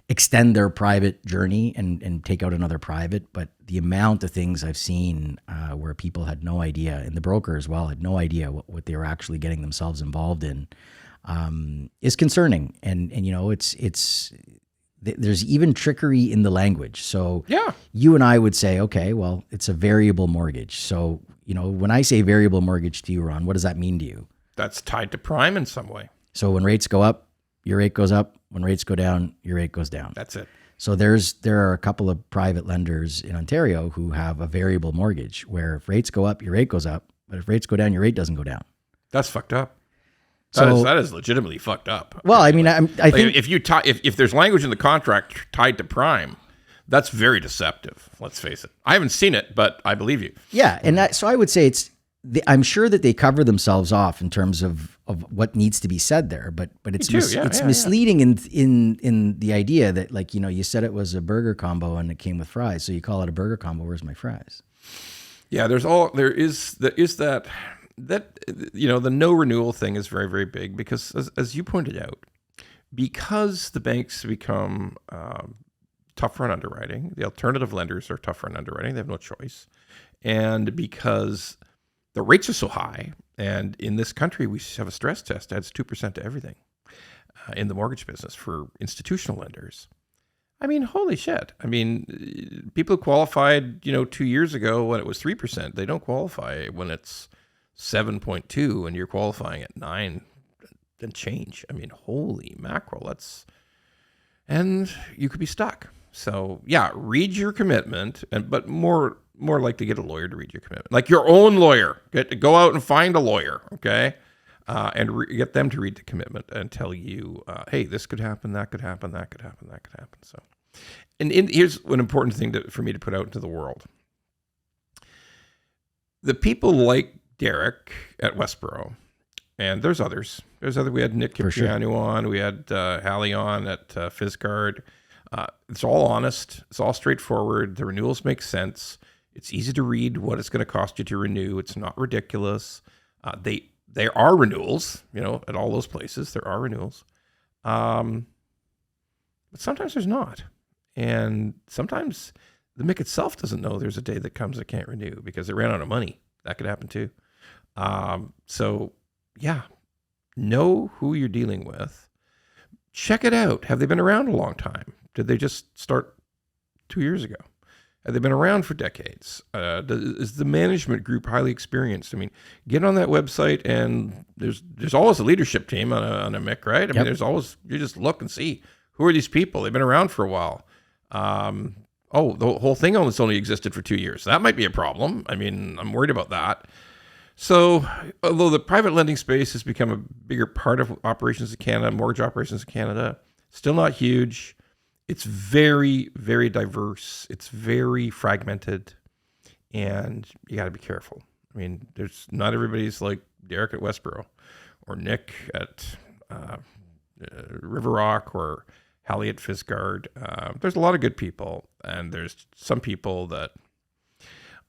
extend their private journey and take out another private. But the amount of things I've seen where people had no idea, and the broker as well had no idea what they were actually getting themselves involved in, is concerning. And it's there's even trickery in the language. So you and I would say, okay, well, it's a variable mortgage. So, when I say variable mortgage to you, Ron, what does that mean to you? That's tied to prime in some way. So when rates go up, your rate goes up. When rates go down, your rate goes down. That's it. So there are a couple of private lenders in Ontario who have a variable mortgage where if rates go up, your rate goes up. But if rates go down, your rate doesn't go down. That's fucked up. That is legitimately fucked up. Well, I mean, I think if there's language in the contract tied to prime, that's very deceptive. Let's face it. I haven't seen it, but I believe you. Yeah, and so I would say I'm sure that they cover themselves off in terms of what needs to be said there, but it's misleading in the idea that you said it was a burger combo and it came with fries, so you call it a burger combo. Where's my fries? Yeah, there is that the no renewal thing is very, very big because as you pointed out, because the banks become tougher on underwriting, the alternative lenders are tougher on underwriting. They have no choice, and because the rates are so high, and in this country, we have a stress test that adds 2% to everything in the mortgage business for institutional lenders. I mean, holy shit. I mean, people who qualified, 2 years ago when it was 3%, they don't qualify when it's 7.2 and you're qualifying at 9 and change. I mean, holy mackerel. And you could be stuck. So yeah, read your commitment, but more likely get a lawyer to read your commitment, like your own lawyer. Go out and find a lawyer, okay, and get them to read the commitment and tell you, hey, this could happen, that could happen, that could happen, that could happen. So, and here's an important thing for me to put out into the world: the people like Derek at Westboro, and there's others. We had Nick Cipriano on, we had Hallie on at FizCard. It's all honest. It's all straightforward. The renewals make sense. It's easy to read what it's going to cost you to renew. It's not ridiculous. There are renewals, at all those places. There are renewals. But sometimes there's not. And sometimes the MIC itself doesn't know there's a day that comes that can't renew because it ran out of money. That could happen too. So, yeah, know who you're dealing with. Check it out. Have they been around a long time? Did they just start 2 years ago? Have they been around for decades? Is the management group highly experienced? I mean, get on that website and there's always a leadership team on a MIC, right? I mean, there's always, you just look and see who are these people. They've been around for a while. oh, the whole thing only existed for 2 years. That might be a problem. I mean, I'm worried about that. So, although the private lending space has become a bigger part of operations in Canada, mortgage operations in Canada, still not huge. It's very, very diverse. It's very fragmented, and you got to be careful. I mean, there's not everybody's like Derek at Westboro or Nick at River Rock or Hallie at Fisgard. There's a lot of good people, and there's some people that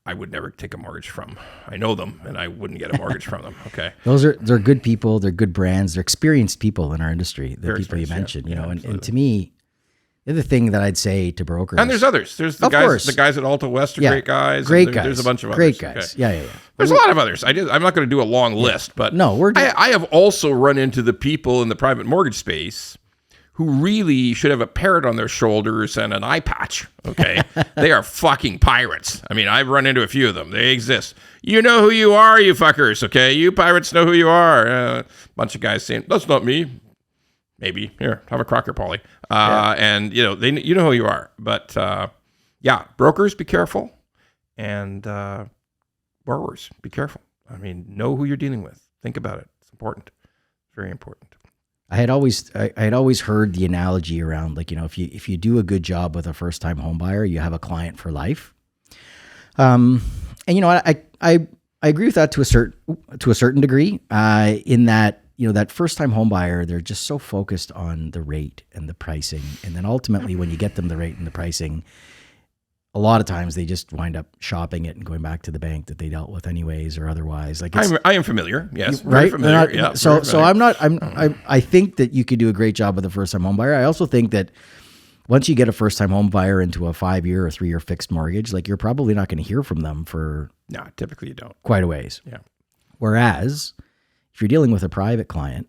I would never take a mortgage from. I know them, and I wouldn't get a mortgage from them. Okay, they're good people. They're good brands. They're experienced people in our industry. The Very people you mentioned, yeah. you know, Yeah, and to me, the other thing that I'd say to brokers, and there's others. There's the Of guys. course. The guys at Alta West are Yeah. great guys. Great and guys. There's a bunch of great others. guys. Okay. Yeah. There's a lot of others. I'm not going to do a long list, but No, I have also run into the people in the private mortgage space who really should have a parrot on their shoulders and an eye patch. Okay, they are fucking pirates. I mean, I've run into a few of them. They exist. You know who you are, you fuckers. Okay, you pirates know who you are. Bunch of guys saying that's not me. Maybe here, have a Crocker, Polly. And you know you know who you are. But yeah, brokers, be careful, and borrowers, be careful. I mean, know who you're dealing with. Think about it. It's important. Very important. I had always heard the analogy around, like, you know, if you do a good job with a first time home buyer, you have a client for life. And you know, I agree with that to a certain degree. In that, you know, that first time home buyer, they're just so focused on the rate and the pricing, and then ultimately, when you get them the rate and the pricing, a lot of times they just wind up shopping it and going back to the bank that they dealt with anyways or otherwise. Like, I am familiar. Yes, right. very familiar. So I think that you could do a great job with a first time home buyer. I also think that once you get a first time home buyer into a 5-year or 3-year fixed mortgage, like, you're probably not going to hear from them for No, typically you don't. quite a ways. Yeah. Whereas if you're dealing with a private client,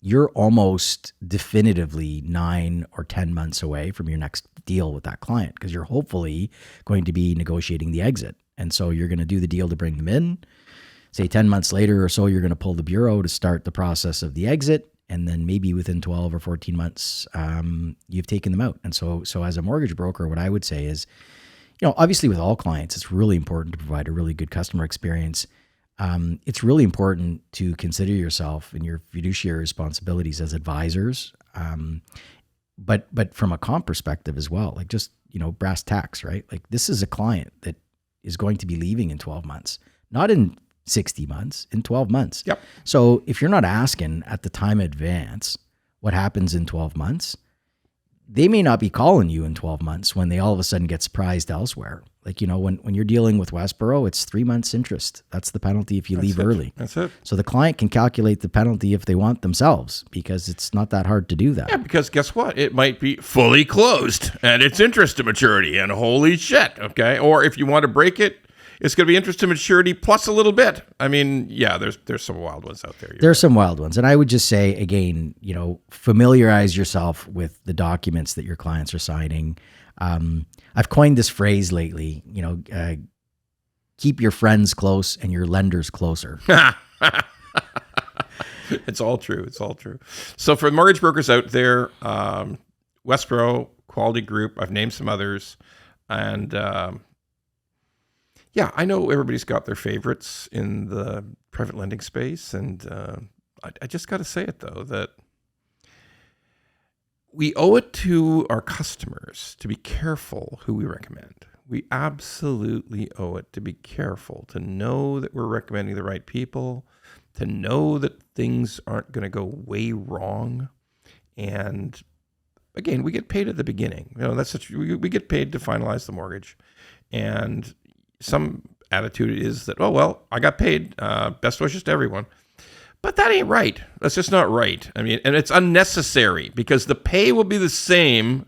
you're almost definitively 9 or 10 months away from your next deal with that client, because you're hopefully going to be negotiating the exit. And so you're going to do the deal to bring them in. Say 10 months later or so, you're going to pull the bureau to start the process of the exit. And then maybe within 12 or 14 months, you've taken them out. And so as a mortgage broker, what I would say is, you know, obviously with all clients, it's really important to provide a really good customer experience. It's really important to consider yourself and your fiduciary responsibilities as advisors. But from a comp perspective as well, like, just, you know, brass tacks, right? Like, this is a client that is going to be leaving in 12 months, not in 60 months, in 12 months. Yep. So if you're not asking at the time in advance what happens in 12 months, they may not be calling you in 12 months when they all of a sudden get surprised elsewhere. Like, you know, when you're dealing with Westboro, it's 3 months interest. That's the penalty if you leave early. That's it. So the client can calculate the penalty if they want themselves, because it's not that hard to do that. Yeah, because guess what? It might be fully closed and it's interest to maturity, and holy shit, okay? Or if you want to break it, it's going to be interest to maturity plus a little bit. I mean, yeah, there's some wild ones out there. There's some wild ones. And I would just say, again, you know, familiarize yourself with the documents that your clients are signing. I've coined this phrase lately, you know, keep your friends close and your lenders closer. It's all true. It's all true. So for mortgage brokers out there, Westboro, Quality Group, I've named some others. And yeah, I know everybody's got their favorites in the private lending space. And I just got to say it, though, that we owe it to our customers to be careful who we recommend. We absolutely owe it to be careful, to know that we're recommending the right people, to know that things aren't going to go way wrong. And again, we get paid at the beginning. You know, we get paid to finalize the mortgage. And some attitude is that, oh, well, I got paid. Best wishes to everyone. But that ain't right. That's just not right. I mean, and it's unnecessary, because the pay will be the same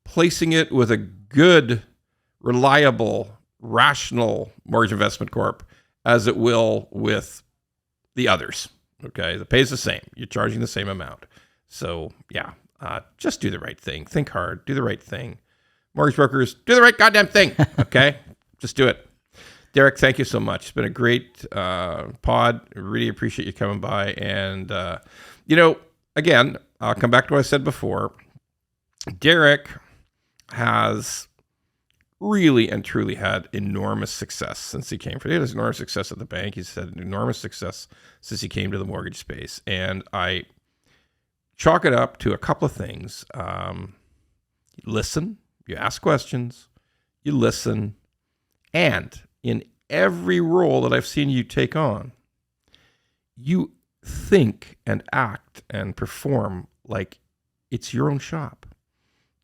placing it with a good, reliable, rational mortgage investment corp as it will with the others. Okay, the pay is the same. You're charging the same amount. So yeah, just do the right thing. Think hard. Do the right thing. Mortgage brokers, do the right goddamn thing. Okay, just do it. Derek, thank you so much. It's been a great pod. Really appreciate you coming by. And, you know, again, I'll come back to what I said before. Derek has really and truly had enormous success since he came. He had enormous success at the bank. He's had enormous success since he came to the mortgage space. And I chalk it up to a couple of things. You listen, you ask questions, you listen, and in every role that I've seen you take on, you think and act and perform like it's your own shop,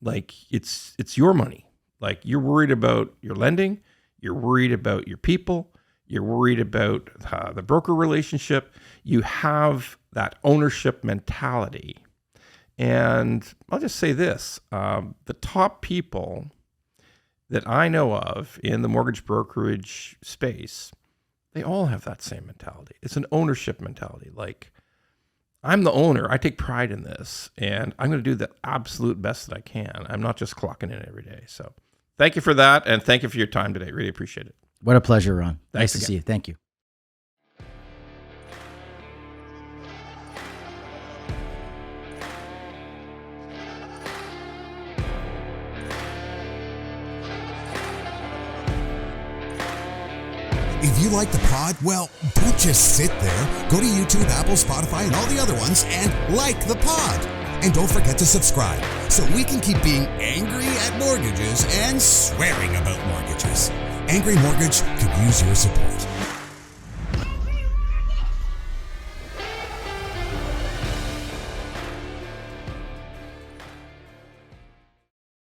like it's your money. Like you're worried about your lending, you're worried about your people, you're worried about the broker relationship. You have that ownership mentality. And I'll just say this, the top people that I know of in the mortgage brokerage space, they all have that same mentality. It's an ownership mentality. Like, I'm the owner. I take pride in this, and I'm going to do the absolute best that I can. I'm not just clocking in every day. So thank you for that, and thank you for your time today. Really appreciate it. What a pleasure, Ron. Thanks Nice to again. see you. Thank you. If you like the pod, well, don't just sit there. Go to YouTube, Apple, Spotify, and all the other ones and like the pod. And don't forget to subscribe so we can keep being angry at mortgages and swearing about mortgages. Angry Mortgage could use your support.